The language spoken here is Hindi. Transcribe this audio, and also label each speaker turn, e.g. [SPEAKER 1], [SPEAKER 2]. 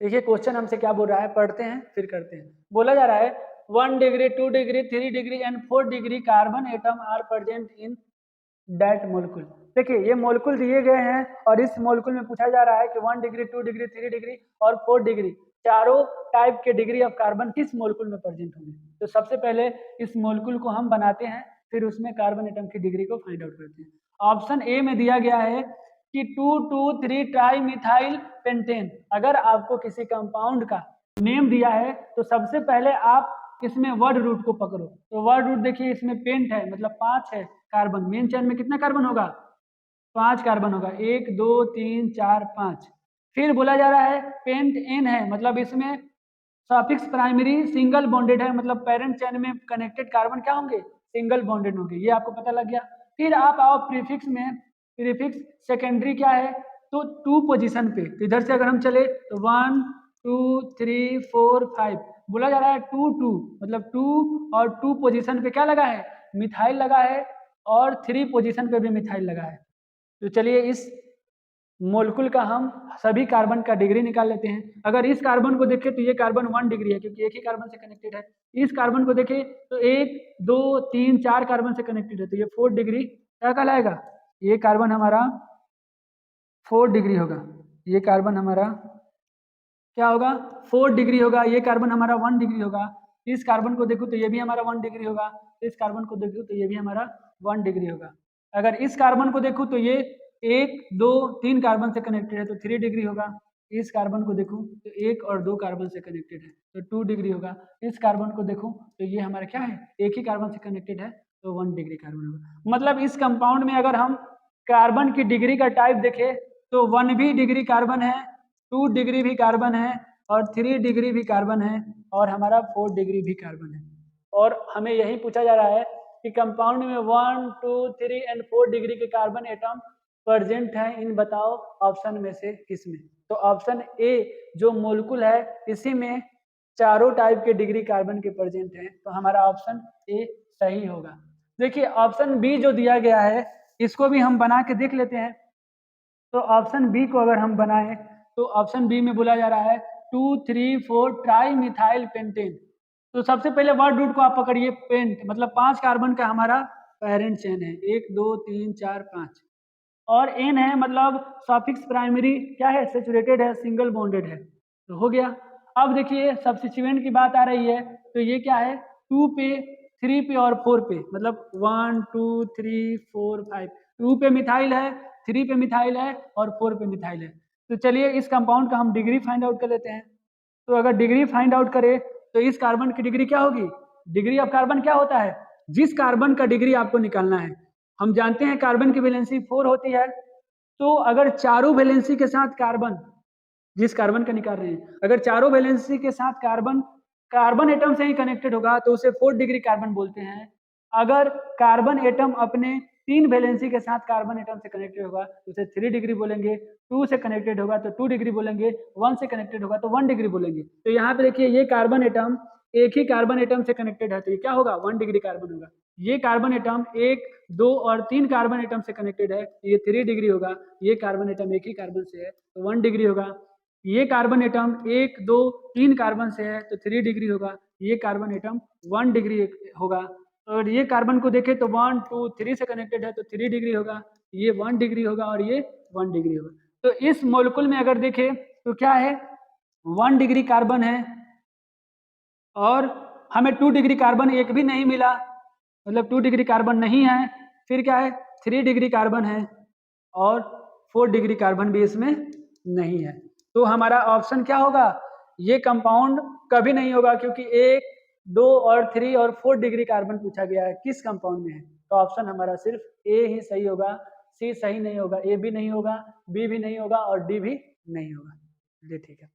[SPEAKER 1] देखिए क्वेश्चन हमसे क्या बोल रहा है, पढ़ते हैं फिर करते हैं। बोला जा रहा है 1 degree 2 degree 3 degree and 4 degree carbon atom are present in that molecule. देखिए ये मोलिक्यूल दिए गए हैं और इस मोलिक्यूल में पूछा जा रहा है कि 1 डिग्री 2 डिग्री 3 डिग्री और 4 डिग्री चारों टाइप के डिग्री ऑफ कार्बन किस मोलिक्यूल में प्रेजेंट होंगे। तो सबसे पहले इस मोलिक्यूल को हम बनाते हैं, फिर उसमें कार्बन एटम की डिग्री को फाइंड आउट करते हैं। ऑप्शन ए में दिया गया है कि 2,2,3 ट्राई मिथाइल पेंटेन। अगर आपको किसी कंपाउंड का नेम दिया है तो सबसे पहले आप इसमें वर्ड रूट को पकड़ो। तो वर्ड रूट देखिए इसमें पेंट है मतलब 5 है कार्बन। मेन चेन में कितना कार्बन होगा, 5 कार्बन होगा, 1 2 3 4 5। फिर बोला जा रहा है पेंट एन है मतलब इसमें सफिक्स प्राइमरी सिंगल बॉन्डेड है मतलब पेरेंट चेन में कनेक्टेड कार्बन क्या होंगे, सिंगल बॉन्डेड होंगे। ये आपको पता लग गया। फिर आप आओ प्रीफिक्स में, प्रीफिक्स सेकेंडरी क्या है तो 2 पोजीशन पे। तो इधर से अगर हम चले तो 1 2 3 4 5 बोला जा रहा है 2 2 मतलब 2 और 2 पोजीशन पे क्या लगा है, मिथाइल लगा है और 3 पोजीशन पे भी मिथाइल लगा है। तो चलिए इस मोलिक्यूल का हम सभी कार्बन का डिग्री निकाल लेते हैं। अगर इस कार्बन को देखें तो ये कार्बन 1 डिग्री है क्योंकि एक ही कार्बन से कनेक्टेड है। इस कार्बन को देखें तो 1 2 3 4 कार्बन से कनेक्टेड है तो ये 4 डिग्री क्या कहलाएगा, ये कार्बन हमारा 4 डिग्री होगा। ये कार्बन हमारा क्या होगा, 4 डिग्री होगा। ये कार्बन हमारा 1 डिग्री होगा। इस कार्बन को देखो तो ये भी हमारा 1 डिग्री होगा। इस कार्बन को देखो तो ये भी हमारा 1 डिग्री होगा। अगर इस कार्बन को देखो तो ये 1 2 3 कार्बन से कनेक्टेड है तो 3 डिग्री होगा। इस कार्बन को देखो तो 1 और 2 कार्बन से कनेक्टेड है तो 2 डिग्री होगा। इस कार्बन को देखो तो ये हमारा क्या है, एक ही कार्बन से कनेक्टेड है तो 1 डिग्री कार्बन होगा। मतलब इस कंपाउंड में अगर हम कार्बन की डिग्री का टाइप देखें तो 1 भी डिग्री कार्बन है, 2 डिग्री भी कार्बन है और 3 डिग्री भी कार्बन है और हमारा 4 डिग्री भी कार्बन है। और हमें यही पूछा जा रहा है कि कंपाउंड में 1 2 3 एंड 4 डिग्री के कार्बन एटम प्रेजेंट है, इन बताओ ऑप्शन में से किसमें। तो ऑप्शन ए जो मोलिक्यूल है इसी में चारों टाइप के डिग्री कार्बन के प्रेजेंट हैं तो हमारा ऑप्शन ए सही होगा। देखिए ऑप्शन बी जो दिया गया है इसको भी हम बना के देख लेते हैं। तो ऑप्शन बी को अगर हम बनाएं तो ऑप्शन बी में बोला जा रहा है 2 3 4 ट्राई मिथाइल पेंटेन। तो सबसे पहले वर्ड रूट को आप पकड़िए, पेंट मतलब 5 कार्बन का हमारा पेरेंट चेन है, 1 2 3 4 5 और एन है मतलब सफिक्स प्राइमरी क्या है, सेचुरेटेड है, सिंगल बॉन्डेड है तो हो गया। अब देखिए सब्स्टिट्यूएंट की बात आ रही है तो ये क्या है 2 पे 3 पे और 4 पे मतलब 1 2 3 4 5 2 पे मिथाइल है, 3 पे मिथाइल है और 4 पे मिथाइल है। तो चलिए इस कंपाउंड का हम डिग्री फाइंड आउट कर लेते हैं। तो अगर डिग्री फाइंड आउट करें तो इस कार्बन की डिग्री क्या होगी, डिग्री ऑफ कार्बन क्या होता है, जिस कार्बन का डिग्री आपको निकालना है। हम जानते हैं कार्बन की वैलेंसी 4 होती है तो अगर चारों वैलेंसी के साथ कार्बन, जिस कार्बन का निकाल रहे हैं अगर चारों वैलेंसी के साथ कार्बन कार्बन एटम से ही कनेक्टेड होगा तो उसे 4 डिग्री कार्बन बोलते हैं। अगर कार्बन एटम अपने 3 वैलेंसी के साथ कार्बन एटम से कनेक्टेड होगा तो उसे 3 डिग्री बोलेंगे, 2 से कनेक्टेड होगा तो 2 डिग्री बोलेंगे, 1 से कनेक्टेड होगा तो 1 डिग्री बोलेंगे। तो यहाँ पे देखिए ये कार्बन एटम एक ही कार्बन एटम से कनेक्टेड है तो ये क्या होगा 1 डिग्री कार्बन होगा। ये कार्बन एटम 1 2 और 3 कार्बन एटम से कनेक्टेड है तो ये 3 डिग्री होगा। ये कार्बन एटम एक ही कार्बन से है तो 1 डिग्री होगा। ये कार्बन एटम 1 2 3 कार्बन से है तो 3 डिग्री होगा। ये कार्बन एटम 1 डिग्री होगा। और ये कार्बन को देखें तो 1 2 3 से कनेक्टेड है तो 3 डिग्री होगा। ये 1 डिग्री होगा और ये 1 डिग्री होगा। तो इस मोलिक्यूल में अगर देखें तो क्या है 1 डिग्री कार्बन है और हमें 2 डिग्री कार्बन एक भी नहीं मिला मतलब 2 डिग्री कार्बन नहीं है। फिर क्या है 3 डिग्री कार्बन है और 4 डिग्री कार्बन भी इसमें नहीं है। तो हमारा ऑप्शन क्या होगा, ये कंपाउंड कभी नहीं होगा क्योंकि 1 2 और 3 और 4 डिग्री कार्बन पूछा गया है किस कंपाउंड में है। तो ऑप्शन हमारा सिर्फ ए ही सही होगा, सी सही नहीं होगा, ए भी नहीं होगा, बी भी नहीं होगा और डी भी नहीं होगा। जी ठीक है।